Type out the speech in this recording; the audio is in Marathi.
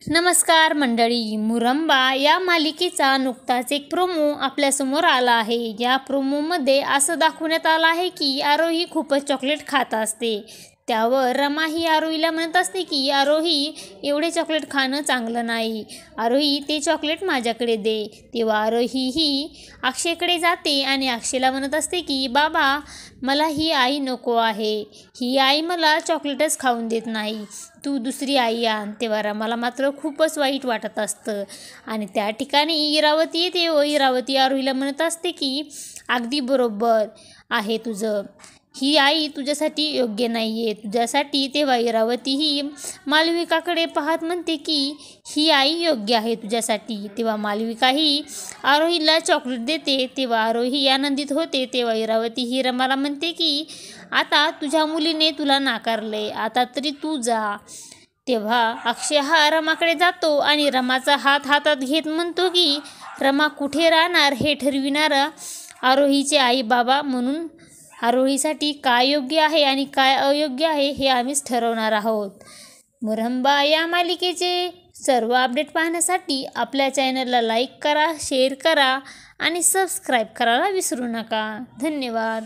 नमस्कार मंडळी, मुरंबा या मालिकेचा नुकताच एक प्रोमो आपल्यासमोर आला आहे। या प्रोमोमध्ये असं दाखवण्यात आलं आहे की आरोही खूपच चॉकलेट खात असते। त्यावर रमा ही आरोहीला म्हणत असते की आरोही, एवढे चॉकलेट खाणं चांगलं नाही। आरोही, ते चॉकलेट माझ्याकडे दे। तेव्हा आरोही ही अक्षयकडे जाते आणि अक्षयला म्हणत असते की बाबा, मला ही आई नको आहे। ही आई मला चॉकलेटच खाऊन देत नाही, तू दुसरी आई आण। तेव्हा रमाला मात्र खूपच वाईट वाटत असतं आणि त्या ठिकाणी इरावती येते व इरावती आरोहीला म्हणत असते की अगदी बरोबर आहे तुझं, ही आई तुझ्यासाठी योग्य नाही आहे तुझ्यासाठी। तेव्हा इरावती ही मालविकाकडे पाहत म्हणते की ही आई योग्य आहे तुझ्यासाठी। तेव्हा मालविका ही आरोहीला चॉकलेट देते। तेव्हा आरोही आनंदित होते। तेव्हा इरावती ही रमाला म्हणते की आता तुझ्या मुलीने तुला नाकारले, आता तरी तू जा। तेव्हा अक्षय हा रमाकडे जातो आणि रमाचा हात हातात घेत म्हणतो की रमा कुठे राहणार हे ठरविणारा आरोहीचे आई बाबा म्हणून आरोहीसाठी काय योग्य आहे आणि काय अयोग्य आहे हे आम्हीच ठरवणार आहोत। मुरंबा या मालिकेचे सर्व अपडेट पाहण्यासाठी आपल्या चॅनलला लाईक करा, शेअर करा आणि सबस्क्राईब करायला विसरू नका। धन्यवाद।